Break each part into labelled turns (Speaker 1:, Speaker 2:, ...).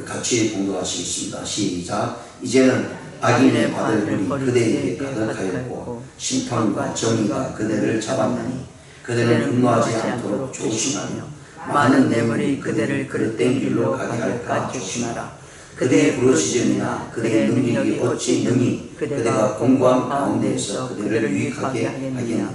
Speaker 1: 같이 봉독하시겠습니다. 시작. 이제는 악인의 받을 불이 그대에게 가득하였고 심판과 정의가 그대를 잡았나니 그대는 분노하지 않도록 조심하며 많은 뇌물이 그대를 그릇된 길로 가게 할까 조심하라. 그대의 부르짖음이나 그대의 능력이 어찌 능히 그대가 공고한 가운데에서 그대를 유익하게 하겠느냐.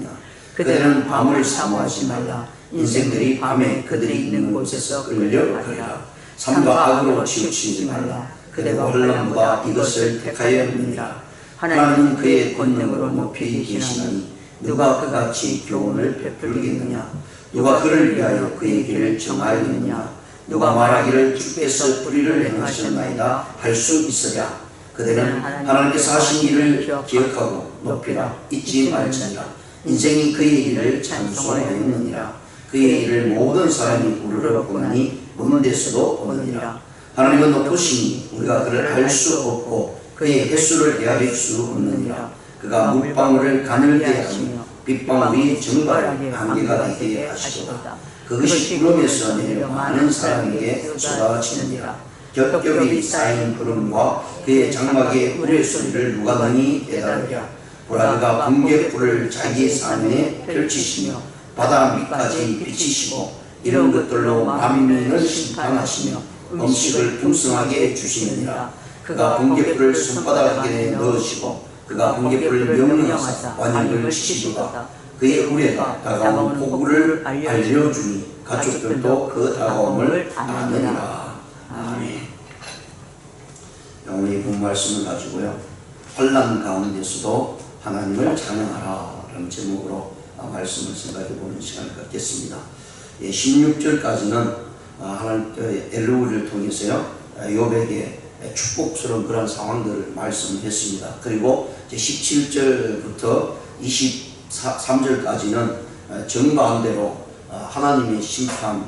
Speaker 1: 그대는 밤을 사모하지 말라. 인생들이 밤에 그들이 있는 곳에서 끌려가리라. 삶과 악으로 치우치지 말라. 그대가 혼란보다 이것을 택하였느니라. 하나님은 그의 권능으로 높이 계시나니 누가 그같이 교훈을 베풀겠느냐. 누가 그를 위하여 그의 길을 정하였느냐. 누가 말하기를 주께서 불의를 행하셨나이다 할 수 있으랴. 그대는 하나님께서 하신 일을 기억하고 높이라. 잊지 말지니라. 인생이 그의 일을 찬송하였느니라. 그의 일을 모든 사람이 우러러 보나니 먼 데서도 보느니라. 하나님은 높으시니 우리가 그를 알 수 없고 그의 횟수를 헤아릴 수 없느니라. 그가 물방울을 가늘게 하시며 빗방울이 정갈하게 안개가 되게 하시도다. 그것이 구름에서 내려 많은 사람에게 쏟아지느니라. 겹겹이 쌓인 구름과 그의 장막의 우레소리를 누가 능히 깨달으랴. 보라가 번개불을 자기 사면에 펼치시며 바다 밑까지 비치시고 이런 것들로 만민을 심판하시며 음식을 풍성하게 주시느니라. 그가 번개불을 손바닥에 넣으시고 그가 번개불을 명령하사 완역을 치시도다. 그의 우레가 다가온 폭우를 알려주니 가축들도 그 다가옴을 아느니라. 아멘. 오늘 본 말씀을 가지고요, 환난 가운데서도 하나님을 찬양하라 라는 제목으로 말씀을 생각해보는 시간을 갖겠습니다. 16절까지는 하나님 엘로우를 통해서요 욥에게 축복스러운 그런 상황들을 말씀했습니다. 그리고 17절부터 23절까지는 정가운데로 하나님의 심판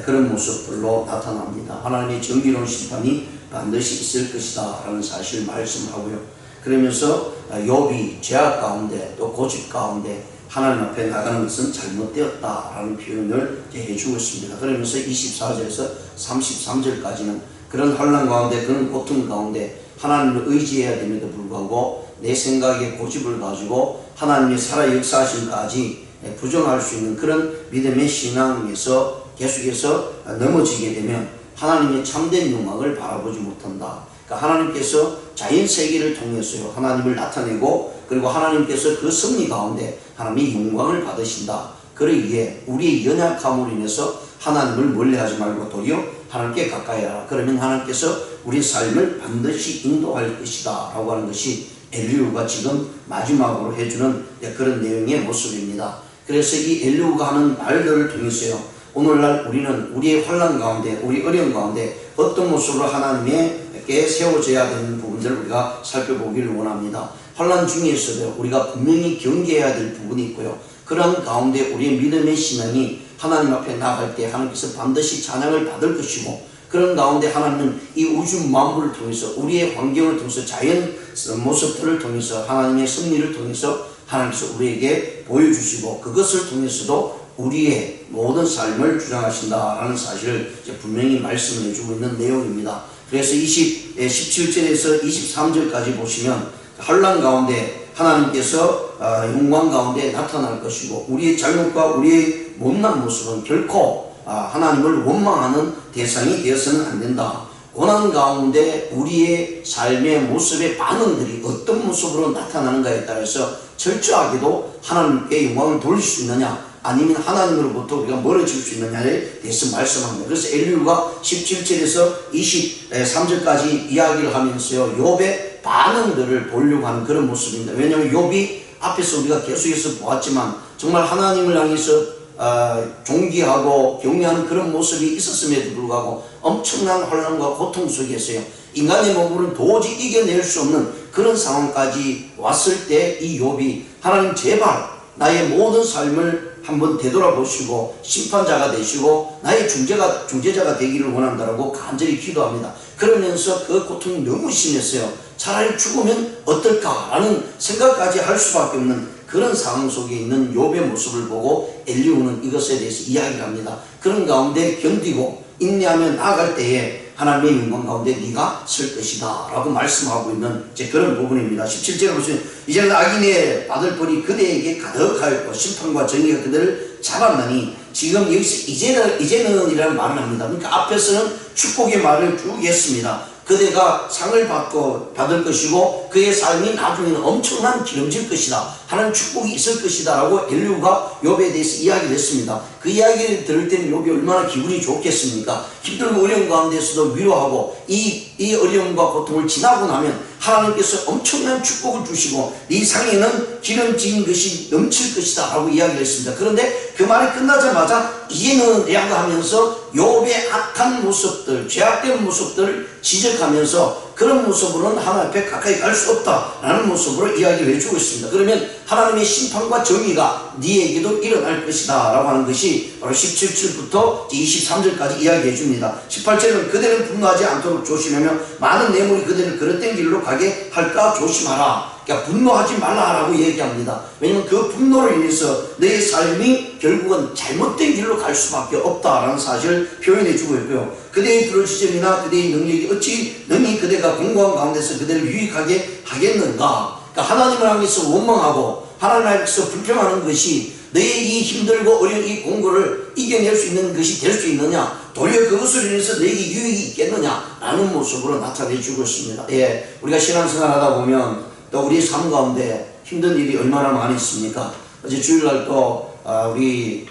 Speaker 1: 그런 모습들로 나타납니다. 하나님의 정의로운 심판이 반드시 있을 것이다 라는 사실을 말씀하고요. 그러면서 욥이 죄악 가운데 또 고집 가운데 하나님 앞에 나가는 것은 잘못되었다 라는 표현을 해주고 있습니다. 그러면서 24절에서 33절까지는 그런 환난 가운데 그런 고통 가운데 하나님을 의지해야 됨에도 불구하고 내 생각에 고집을 가지고 하나님의 살아 역사하심까지 부정할 수 있는 그런 믿음의 신앙에서 계속해서 넘어지게 되면 하나님의 참된 영광을 바라보지 못한다. 그러니까 하나님께서 자연세계를 통해서요 하나님을 나타내고 그리고 하나님께서 그 섭리 가운데 하나님의 영광을 받으신다. 그러기에 우리의 연약함으로 인해서 하나님을 멀리하지 말고 도리어 하나님께 가까이 하라. 그러면 하나님께서 우리 삶을 반드시 인도할 것이다 라고 하는 것이 엘리후가 지금 마지막으로 해주는 그런 내용의 모습입니다. 그래서 이 엘리후가 하는 말들을 통해서요 오늘날 우리는 우리의 환난 가운데 우리 어려움 가운데 어떤 모습으로 하나님께 세워져야 되는 부분들을 우리가 살펴보기를 원합니다. 환난 중에서도 우리가 분명히 경계해야 될 부분이 있고요. 그런 가운데 우리의 믿음의 신앙이 하나님 앞에 나갈 때 하나님께서 반드시 찬양을 받을 것이고 그런 가운데 하나님은 이 우주 만물을 통해서 우리의 환경을 통해서 자연 모습들을 통해서 하나님의 섭리를 통해서 하나님께서 우리에게 보여주시고 그것을 통해서도 우리의 모든 삶을 주장하신다라는 사실을 분명히 말씀을 해주고 있는 내용입니다. 그래서 17절에서 23절까지 보시면 환난 가운데 하나님께서 영광 가운데 나타날 것이고 우리의 잘못과 우리의 못난 모습은 결코 하나님을 원망하는 대상이 되어서는 안 된다. 고난 가운데 우리의 삶의 모습의 반응들이 어떤 모습으로 나타나는가에 따라서 철저하게도 하나님께 영광을 돌릴 수 있느냐 아니면 하나님으로부터 우리가 멀어질 수 있느냐에 대해서 말씀합니다. 그래서 엘리후가 17절에서 23절까지 이야기를 하면서요 욥의 반응들을 보려고 하는 그런 모습입니다. 왜냐하면 욥이 앞에서 우리가 계속해서 보았지만 정말 하나님을 향해서 존귀하고 경외하는 그런 모습이 있었음에도 불구하고 엄청난 환난과 고통 속에서요 인간의 몸으로는 도저히 이겨낼 수 없는 그런 상황까지 왔을 때 이 욥이 하나님 제발 나의 모든 삶을 한번 되돌아보시고 심판자가 되시고 나의 중재자가 되기를 원한다라고 간절히 기도합니다. 그러면서 그 고통이 너무 심했어요. 차라리 죽으면 어떨까라는 생각까지 할 수밖에 없는 그런 상황 속에 있는 욥의 모습을 보고 엘리후는 이것에 대해서 이야기를 합니다. 그런 가운데 견디고 인내하며 나아갈 때에 하나님의 영광 가운데 네가 설 것이다 라고 말씀하고 있는 이제 그런 부분입니다. 17절에 보시면 이제는 악인의 받을 벌이 그대에게 가득하였고 심판과 정의가 그들을 잡았나니, 지금 여기서 이제는 이라는 말을 합니다. 그러니까 앞에서는 축복의 말을 쭉 했습니다. 그대가 상을 받을 것이고 그의 삶이 나중에는 엄청난 기름질 것이다, 하나님 축복이 있을 것이다 라고 엘리후가 욥에 대해서 이야기를 했습니다. 그 이야기를 들을 때는 욥이 얼마나 기분이 좋겠습니까? 힘들고 어려운 가운데서도 위로하고 이 어려움과 고통을 지나고 나면 하나님께서 엄청난 축복을 주시고 네 상에는 기름진 것이 넘칠 것이다 라고 이야기를 했습니다. 그런데 그 말이 끝나자마자 이제는 라고 하면서 욥의 악한 모습들, 죄악된 모습들을 지적하면서 그런 모습으로는 하나님 앞에 가까이 갈 수 없다라는 모습으로 이야기를 해주고 있습니다. 그러면 하나님의 심판과 정의가 네에게도 일어날 것이다 라고 하는 것이 바로 17절부터 23절까지 이야기해 줍니다. 18절은 그대는 분노하지 않도록 조심하며 많은 뇌물이 그대를 그릇된 길로 가게 할까 조심하라. 그러니까 분노하지 말라라고 얘기합니다. 왜냐하면 그 분노로 인해서 내 삶이 결국은 잘못된 길로 갈 수밖에 없다라는 사실을 표현해 주고 있고요. 그대의 부르짖음이나 그대의 능력이 어찌 능히 그대가 공고한 가운데서 그대를 유익하게 하겠는가. 그러니까 하나님을 향해서 원망하고 하나님 앞에서 불평하는 것이 너의 이 힘들고 어려운 이 공고를 이겨낼 수 있는 것이 될 수 있느냐, 도리어 그것을 인해서 너에게 유익이 있겠느냐 라는 모습으로 나타내 주고 있습니다. 예, 우리가 신앙생활 하다 보면 또 우리 삶 가운데 힘든 일이 얼마나 많이 있습니까? 어제 주일날 또 우리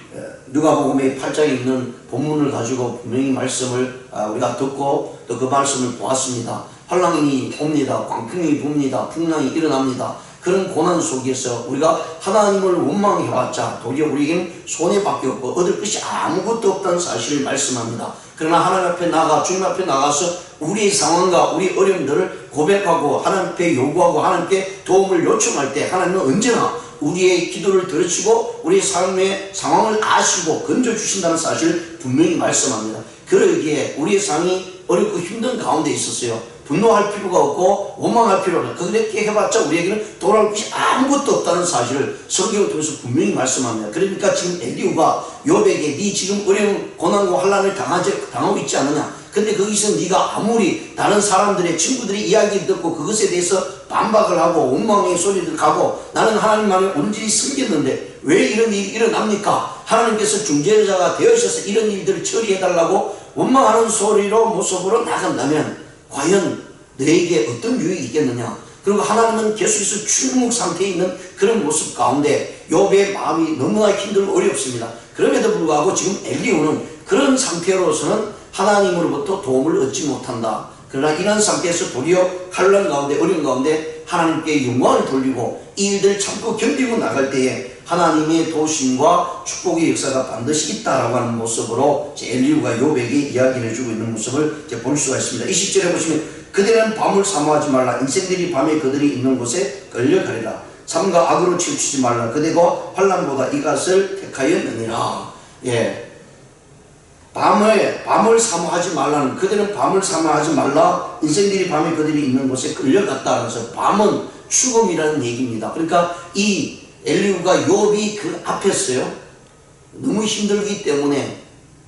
Speaker 1: 누가복음의 8장에 있는 본문을 가지고 분명히 말씀을 우리가 듣고 또 그 말씀을 보았습니다. 환란이 옵니다. 광풍이 붑니다. 풍랑이 일어납니다. 그런 고난 속에서 우리가 하나님을 원망해봤자 도리어 우리에게는 손해밖에 없고 얻을 것이 아무것도 없다는 사실을 말씀합니다. 그러나 하나님 앞에 나가 주님 앞에 나가서 우리의 상황과 우리 어려움들을 고백하고 하나님 앞에 요구하고 하나님께 도움을 요청할 때 하나님은 언제나 우리의 기도를 들으시고 우리의 삶의 상황을 아시고 건져주신다는 사실을 분명히 말씀합니다. 그러기에 우리의 상황이 어렵고 힘든 가운데 있었어요. 분노할 필요가 없고 원망할 필요가 없고 그렇게 해봤자 우리에게는 돌아올 것이 아무것도 없다는 사실을 성경을 통해서 분명히 말씀합니다. 그러니까 지금 엘리후가 욥에게 네 지금 어려운 고난과 환난을 당하고 있지 않느냐, 근데 거기서 네가 아무리 다른 사람들의 친구들의 이야기를 듣고 그것에 대해서 반박을 하고 원망의 소리를 가고 나는 하나님만을 온전히 섬겼는데 왜 이런 일이 일어납니까? 하나님께서 중재자가 되어셔서 이런 일들을 처리해달라고 원망하는 소리로 모습으로 나간다면 과연 너에게 어떤 유익이 있겠느냐? 그리고 하나님은 계속해서 출묵 상태에 있는 그런 모습 가운데 욥의 마음이 너무나 힘들고 어렵습니다. 그럼에도 불구하고 지금 엘리후는 그런 상태로서는 하나님으로부터 도움을 얻지 못한다. 그러나 이런 상태에서 도리어 환난 가운데 어려운 가운데 하나님께 영광을 돌리고 이 일들을 참고 견디고 나갈 때에 하나님의 도심과 축복의 역사가 반드시 있다라고 하는 모습으로 엘리후가 욥에게 이야기를 해주고 있는 모습을 볼 수가 있습니다. 20절에 보시면 그대는 밤을 사모하지 말라. 인생들이 밤에 그들이 있는 곳에 끌려가리라. 삼가 악으로 치우치지 말라. 그대가 환난보다 이것을 택하였느니라. 예. 밤을 사모하지 말라는, 그들은 밤을 사모하지 말라. 인생들이 밤에 그들이 있는 곳에 끌려갔다. 그래서 밤은 죽음이라는 얘기입니다. 그러니까 이 엘리후가 욥이 그 앞에서요, 너무 힘들기 때문에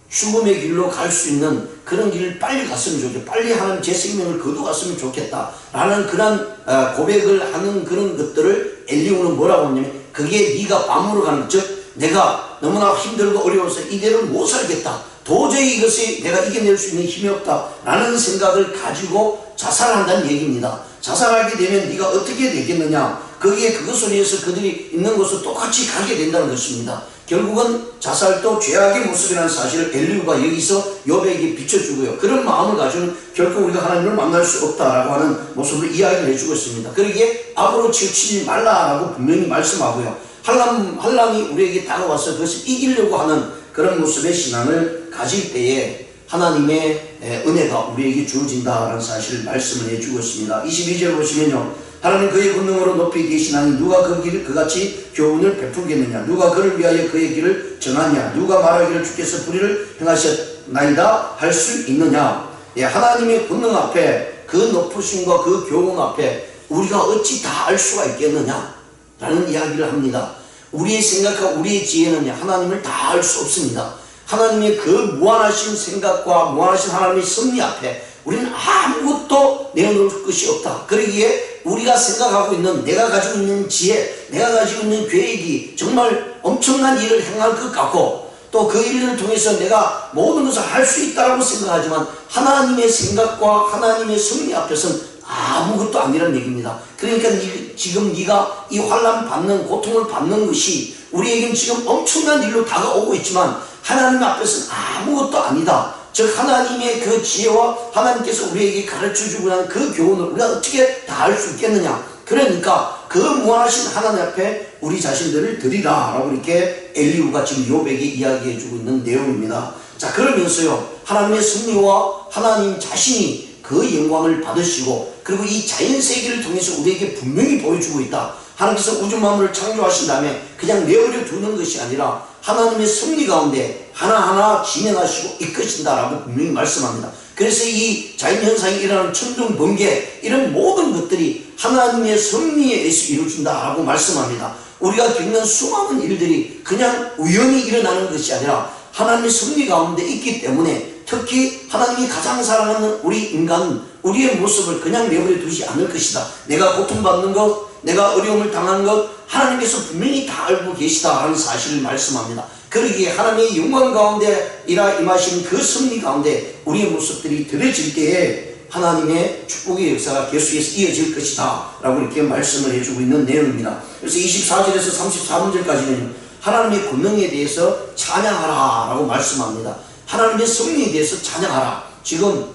Speaker 1: 죽음의 길로 갈 수 있는 그런 길을 빨리 갔으면 좋겠다, 빨리 하나님 제 생명을 거두갔으면 좋겠다 라는 그런 고백을 하는 그런 것들을 엘리후는 뭐라고 하냐면 그게 네가 밤으로 가는 것, 즉 내가 너무나 힘들고 어려워서 이대로 못 살겠다, 도저히 이것이 내가 이겨낼 수 있는 힘이 없다 라는 생각을 가지고 자살한다는 얘기입니다. 자살하게 되면 네가 어떻게 되겠느냐, 거기에 그것을 위해서 그들이 있는 곳으로 똑같이 가게 된다는 것입니다. 결국은 자살도 죄악의 모습이라는 사실을 엘리후가 여기서 욥에게 비춰주고요, 그런 마음을 가지고는 결코 우리가 하나님을 만날 수 없다라고 하는 모습을 이야기를 해주고 있습니다. 그러기에 악으로 치우치지 말라라고 분명히 말씀하고요, 환난이 우리에게 다가와서 그것을 이기려고 하는 그런 모습의 신앙을 가질 때에 하나님의 은혜가 우리에게 주어진다라는 사실을 말씀을 해주고 있습니다. 22절 보시면요, 하나님 그의 권능으로 높이 계시나니 누가 그 길을 그같이 교훈을 베풀겠느냐, 누가 그를 위하여 그의 길을 정하냐, 누가 말하기를 주께서 불의를 행하셨나이다 할 수 있느냐. 예, 하나님의 권능 앞에, 그 높으심과 그 교훈 앞에 우리가 어찌 다 알 수가 있겠느냐 라는 이야기를 합니다. 우리의 생각과 우리의 지혜는 하나님을 다 알 수 없습니다. 하나님의 그 무한하신 생각과 무한하신 하나님의 섭리 앞에 우리는 아무것도 내어놓을 것이 없다. 그러기에 우리가 생각하고 있는, 내가 가지고 있는 지혜, 내가 가지고 있는 계획이 정말 엄청난 일을 행할 것 같고, 또 그 일을 통해서 내가 모든 것을 할 수 있다고 생각하지만 하나님의 생각과 하나님의 섭리 앞에서는 아무것도 아니라는 얘기입니다. 그러니까 지금 네가 이 환난 받는, 고통을 받는 것이 우리에겐 지금 엄청난 일로 다가오고 있지만 하나님 앞에서는 아무것도 아니다. 즉 하나님의 그 지혜와 하나님께서 우리에게 가르쳐주고 난 그 교훈을 우리가 어떻게 다 할 수 있겠느냐. 그러니까 그 무한하신 하나님 앞에 우리 자신들을 드리라 라고 이렇게 엘리후가 지금 욥에게 이야기해주고 있는 내용입니다. 자, 그러면서요, 하나님의 섭리와 하나님 자신이 그 영광을 받으시고, 그리고 이 자연세계를 통해서 우리에게 분명히 보여주고 있다. 하나님께서 우주 만물을 창조하신 다음에 그냥 내버려 두는 것이 아니라 하나님의 섭리 가운데 하나하나 진행하시고 이끄신다라고 분명히 말씀합니다. 그래서 이 자연현상이 일어나는 천둥, 번개, 이런 모든 것들이 하나님의 섭리에 의해서 이루어진다라고 말씀합니다. 우리가 겪는 수많은 일들이 그냥 우연히 일어나는 것이 아니라 하나님의 섭리 가운데 있기 때문에, 특히 하나님이 가장 사랑하는 우리 인간은 우리의 모습을 그냥 내버려 두지 않을 것이다. 내가 고통받는 것, 내가 어려움을 당하는 것 하나님께서 분명히 다 알고 계시다라는 사실을 말씀합니다. 그러기에 하나님의 영광 가운데 임하신 그 섭리 가운데 우리의 모습들이 드러질 때에 하나님의 축복의 역사가 계속해서 이어질 것이다 라고 이렇게 말씀을 해주고 있는 내용입니다. 그래서 24절에서 34문절까지는 하나님의 권능에 대해서 찬양하라 라고 말씀합니다. 하나님의 섭리에 대해서 찬양하라. 지금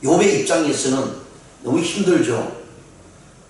Speaker 1: 욥의 입장에서는 너무 힘들죠.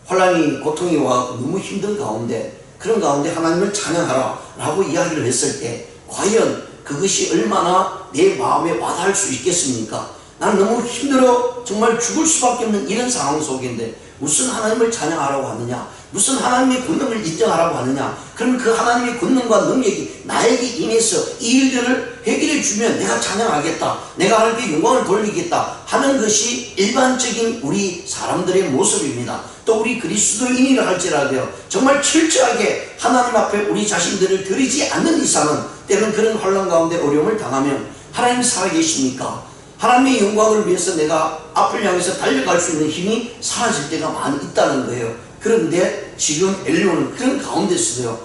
Speaker 1: 혼란이, 고통이 와 너무 힘든 가운데, 그런 가운데 하나님을 찬양하라 라고 이야기를 했을 때 과연 그것이 얼마나 내 마음에 와닿을 수 있겠습니까? 나는 너무 힘들어 정말 죽을 수밖에 없는 이런 상황 속인데 무슨 하나님을 찬양하라고 하느냐, 무슨 하나님의 권능을 인정하라고 하느냐. 그럼 그 하나님의 권능과 능력이 나에게 임해서 이 일들을 해결해 주면 내가 찬양하겠다, 내가 하나님께 영광을 돌리겠다 하는 것이 일반적인 우리 사람들의 모습입니다. 또 우리 그리스도인이라 할지라도요, 정말 철저하게 하나님 앞에 우리 자신들을 드리지 않는 이상은 때로는 그런 환난 가운데 어려움을 당하면 하나님 살아계십니까? 하나님의 영광을 위해서 내가 앞을 향해서 달려갈 수 있는 힘이 사라질 때가 많이 있다는 거예요. 그런데 지금 엘리후는 그런 가운데서도요,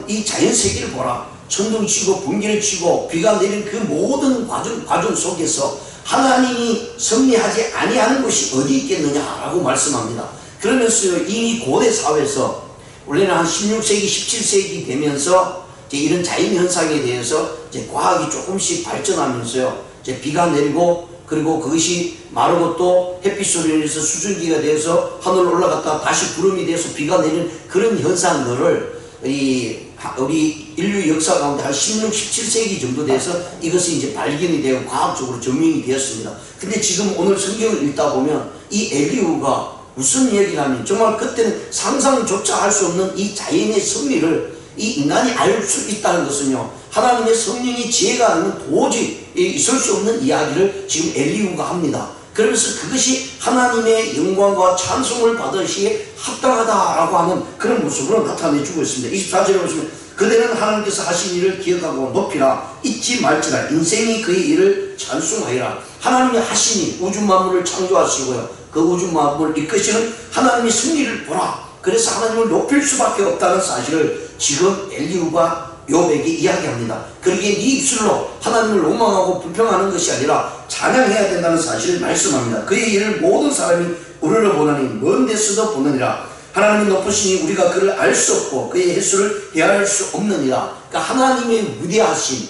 Speaker 1: 이 자연세계를 보라. 천둥 치고 번개를 치고 비가 내린 그 모든 과정 속에서 하나님이 섭리하지 아니하는 곳이 어디 있겠느냐라고 말씀합니다. 그러면서요, 이미 고대 사회에서 원래는 한 16세기, 17세기 되면서 이제 이런 자연현상에 대해서 이제 과학이 조금씩 발전하면서요, 이제 비가 내리고, 그리고 그것이 마르고 또 햇빛으로 인해서 수증기가 되어서 하늘로 올라갔다가 다시 구름이 되어서 비가 내리는 그런 현상들을 우리 인류 역사 가운데 한 16, 17세기 정도 돼서 이것이 이제 발견이 되고 과학적으로 증명이 되었습니다. 근데 지금 오늘 성경을 읽다 보면 이 엘리후가 무슨 얘기를 하면 정말 그때는 상상조차 할 수 없는 이 자연의 섭리를 이 인간이 알 수 있다는 것은요, 하나님의 성령의 지혜가 아니면 도저히 있을 수 없는 이야기를 지금 엘리후가 합니다. 그러면서 그것이 하나님의 영광과 찬송을 받으시기에 합당하다라고 하는 그런 모습으로 나타내주고 있습니다. 24절에 보시면 그대는 하나님께서 하신 일을 기억하고 높이라, 잊지 말지라, 인생이 그의 일을 찬송하리라. 하나님이 하신 일, 우주 만물을 창조하시고요, 그 우주 만물을 이끄시는 하나님의 승리를 보라. 그래서 하나님을 높일 수밖에 없다는 사실을 지금 엘리후가 욥에게 이야기합니다. 그러기에 네 입술로 하나님을 원망하고 불평하는 것이 아니라 찬양해야 된다는 사실을 말씀합니다. 그의 일을 모든 사람이 우러러 보나니 먼 데서도 보느니라. 하나님이 높으시니 우리가 그를 알 수 없고 그의 횟수를 헤아릴 수 없느니라. 그러니까 하나님의 위대하심,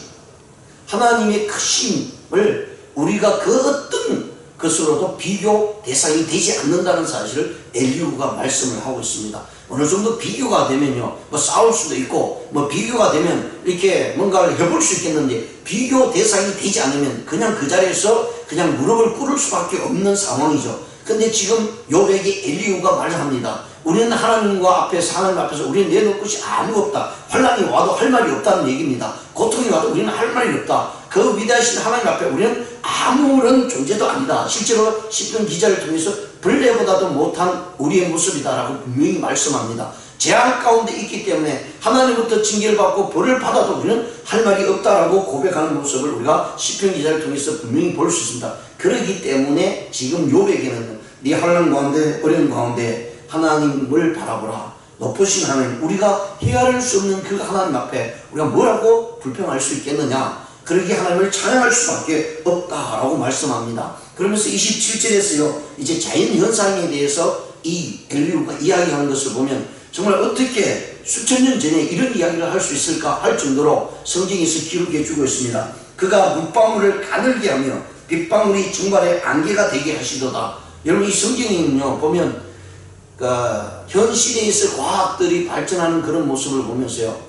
Speaker 1: 하나님의 크심을 우리가 그 어떤 것으로도 비교 대상이 되지 않는다는 사실을 엘리후가 말씀을 하고 있습니다. 어느 정도 비교가 되면요, 뭐 싸울 수도 있고, 뭐 비교가 되면 이렇게 뭔가를 해볼 수 있겠는데, 비교 대상이 되지 않으면 그냥 그 자리에서 그냥 무릎을 꿇을 수밖에 없는 상황이죠. 근데 지금 욥에게 엘리후가 말을 합니다. 우리는 하나님과 앞에서, 하나님 앞에서 우리는 내놓을 것이 아무것도 없다. 환난이 와도 할 말이 없다는 얘기입니다. 고통이 와도 우리는 할 말이 없다. 그 위대하신 하나님 앞에 우리는 아무런 존재도 아니다. 실제로 시편 기자를 통해서 벌레보다도 못한 우리의 모습이다라고 분명히 말씀합니다. 재앙 가운데 있기 때문에 하나님부터 징계를 받고 벌을 받아도 우리는 할 말이 없다라고 고백하는 모습을 우리가 시편 기자를 통해서 분명히 볼 수 있습니다. 그렇기 때문에 지금 욥에게는 네 환난 가운데 어려운 가운데 하나님을 바라보라. 높으신 하나님, 우리가 헤아릴 수 없는 그 하나님 앞에 우리가 뭐라고 불평할 수 있겠느냐. 그러기에 하나님을 찬양할 수밖에 없다라고 말씀합니다. 그러면서 27절에서요 이제 자연현상에 대해서 이 엘리후가 이야기하는 것을 보면 정말 어떻게 수천 년 전에 이런 이야기를 할 수 있을까 할 정도로 성경에서 기록해 주고 있습니다. 그가 물방울을 가늘게 하며 빗방울이 정발에 안개가 되게 하시도다. 여러분 이 성경에는요 보면 현 시대에서 과학들이 발전하는 그런 모습을 보면서요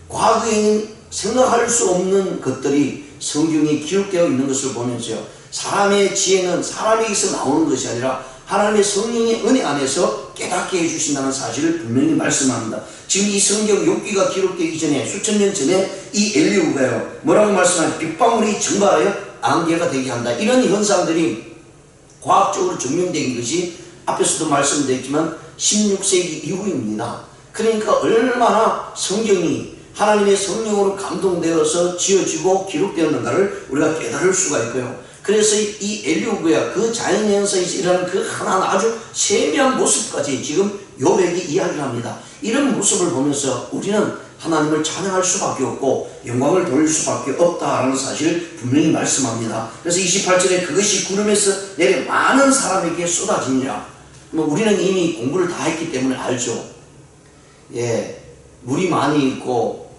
Speaker 1: 과거에는 생각할 수 없는 것들이 성경에 기록되어 있는 것을 보면서요 사람의 지혜는 사람에게서 나오는 것이 아니라 하나님의 성령의 은혜 안에서 깨닫게 해주신다는 사실을 분명히 말씀합니다. 지금 이 성경 욥기가 기록되기 전에 수천 년 전에 이 엘리후가요 뭐라고 말씀하냐. 빗방울이 증발하여 안개가 되게 한다. 이런 현상들이 과학적으로 증명된 것이 앞에서도 말씀드렸지만 16세기 이후입니다. 그러니까 얼마나 성경이 하나님의 성령으로 감동되어서 지어지고 기록되었는가를 우리가 깨달을 수가 있고요. 그래서 이 엘리후가 그 자연현상에서 일어나는 그 하나하나 아주 세밀한 모습까지 지금 욥에게 이야기를 합니다. 이런 모습을 보면서 우리는 하나님을 찬양할 수밖에 없고 영광을 돌릴 수밖에 없다라는 사실을 분명히 말씀합니다. 그래서 28절에 그것이 구름에서 내려 많은 사람에게 쏟아지니라. 우리는 이미 공부를 다 했기 때문에 알죠. 예, 물이 많이 있고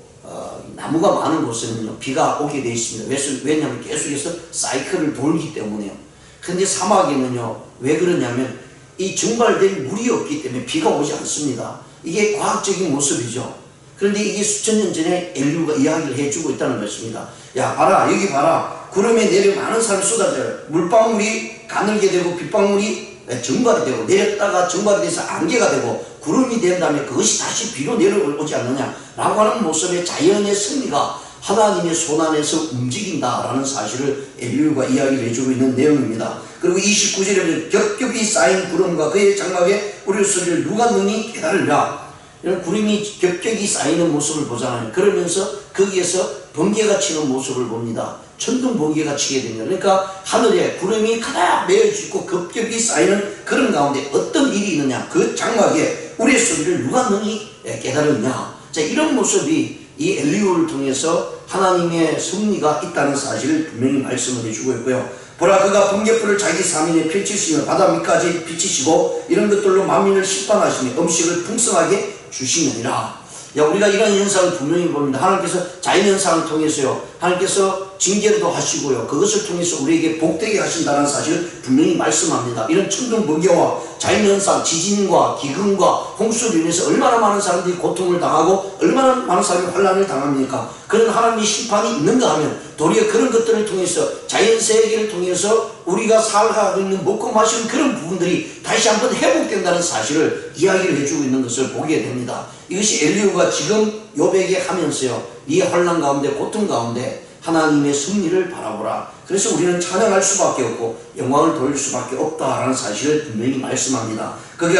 Speaker 1: 나무가 많은 곳에는요 비가 오게 되어 있습니다. 왜냐하면 계속해서 사이클을 돌기 때문에요. 근데 사막에는요 왜 그러냐면 이 증발된 물이 없기 때문에 비가 오지 않습니다. 이게 과학적인 모습이죠. 그런데 이게 수천 년 전에 엘리후가 이야기를 해주고 있다는 것입니다. 야 봐라 여기 봐라 구름에 내려 많은 사람이 쏟아져요. 물방울이 가늘게 되고 빗방울이 증발이 되고 내렸다가 증발이 돼서 안개가 되고 구름이 된 다음에 그것이 다시 비로 내려오지 않느냐라고 하는 모습의 자연의 승리가 하나님의 손안에서 움직인다라는 사실을 엘리후가 이야기를 해주고 있는 내용입니다. 그리고 29절에 겹겹이 쌓인 구름과 그의 장막에 우리 소리를 누가 능히 깨달으랴. 이런 구름이 겹겹이 쌓이는 모습을 보잖아요. 그러면서 거기에서 번개가 치는 모습을 봅니다. 천둥 번개가 치게 됩니다. 그러니까 하늘에 구름이 가득 메어지고 겹겹이 쌓이는 그런 가운데 어떤 일이 있느냐. 그 장막에 우리의 소리를 누가 능히 깨달으냐. 자, 이런 모습이 이 엘리후를 통해서 하나님의 섭리가 있다는 사실을 분명히 말씀을 해주고 있고요. 보라 그가 번개불을 자기 사면에 펼치시며 바다 밑까지 비치시고 이런 것들로 만민을 심판하시며 음식을 풍성하게 주시느니라. 야, 우리가 이런 현상을 분명히 봅니다. 하나님께서 자연현상을 통해서요 하나님께서 징계도 하시고요 그것을 통해서 우리에게 복되게 하신다는 사실을 분명히 말씀합니다. 이런 천둥 번개와 자연현상, 지진과 기근과 홍수로 인해서 얼마나 많은 사람들이 고통을 당하고 얼마나 많은 사람이 환난을 당합니까? 그런 하나님의 심판이 있는가 하면 도리어 그런 것들을 통해서 자연세계를 통해서 우리가 살아가고 있는 먹고 마시는 그런 부분들이 다시 한번 회복된다는 사실을 이야기를 해주고 있는 것을 보게 됩니다. 이것이 엘리후가 지금 욥에게 하면서요 네 환난 가운데 고통 가운데 하나님의 승리를 바라보라. 그래서 우리는 찬양할 수밖에 없고 영광을 돌릴 수밖에 없다라는 사실을 분명히 말씀합니다. 그가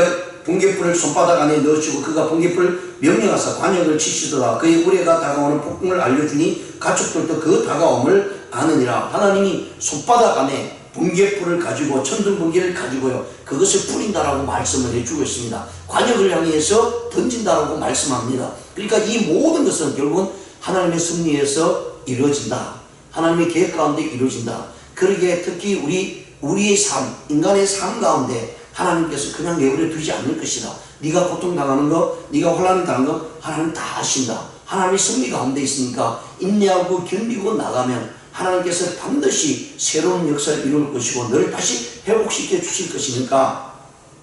Speaker 1: 번개불을 손바닥 안에 넣으시고 그가 번개불을 명령하사 관역을 치시더라. 그의 우레가 다가오는 폭풍을 알려주니 가축들도 그 다가옴을 아느니라. 하나님이 손바닥 안에 번개불을 가지고 천둥 번개를 가지고요 그것을 뿌린다라고 말씀을 해주고 있습니다. 관역을 향해서 던진다라고 말씀합니다. 그러니까 이 모든 것은 결국은 하나님의 섭리에서 이루어진다. 하나님의 계획 가운데 이루어진다. 그러기에 특히 우리의 삶, 인간의 삶 가운데 하나님께서 그냥 내버려 두지 않을 것이다. 네가 고통당하는 거, 네가 환난을 당하는 거 하나님 다 아신다. 하나님의 섭리 가운데 있으니까 인내하고 견디고 나가면 하나님께서 반드시 새로운 역사를 이룰 것이고 너를 다시 회복시켜 주실 것이니까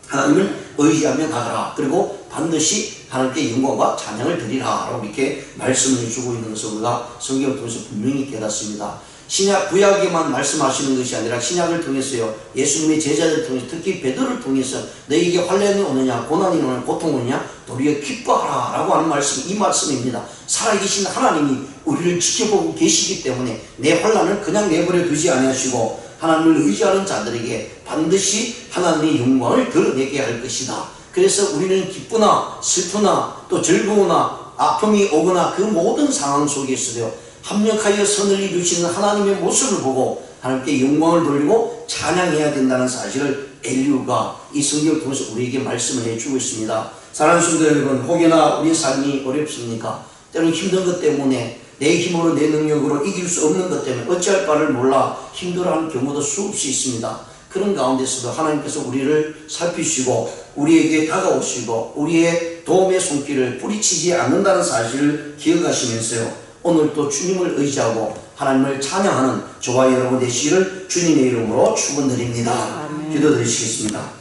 Speaker 1: 하나님을 의지하며 가거라. 그리고 반드시 하나님께 영광과 찬양을 드리라 라고 이렇게 말씀을 해주고 있는 것을 우리가 성경을 통해서 분명히 깨닫습니다. 신약 구약에만 말씀하시는 것이 아니라 신약을 통해서요 예수님의 제자들을 통해서 특히 베드로를 통해서 너희에게 환난이 오느냐 고난이 오느냐 고통이 오느냐 도리어 기뻐하라 라고 하는 말씀이 이 말씀입니다. 살아계신 하나님이 우리를 지켜보고 계시기 때문에 내 환난을 그냥 내버려 두지 아니하시고 하나님을 의지하는 자들에게 반드시 하나님의 영광을 드러내게 할 것이다. 그래서 우리는 기쁘나 슬프나 또 즐거우나 아픔이 오거나 그 모든 상황 속에서도 합력하여 선을 이루시는 하나님의 모습을 보고 하나님께 영광을 돌리고 찬양해야 된다는 사실을 엘리후가 이 성경을 통해서 우리에게 말씀을 해주고 있습니다. 사랑하는 성도 여러분, 혹여나 우리 삶이 어렵습니까? 때로는 힘든 것 때문에 내 힘으로 내 능력으로 이길 수 없는 것 때문에 어찌할 바를 몰라 힘들어하는 경우도 수없이 있습니다. 그런 가운데서도 하나님께서 우리를 살피시고 우리에게 다가오시고 우리의 도움의 손길을 뿌리치지 않는다는 사실을 기억하시면서요, 오늘 또 주님을 의지하고 하나님을 찬양하는 저와 여러분 되시기를 주님의 이름으로 축원드립니다. 기도드리시겠습니다.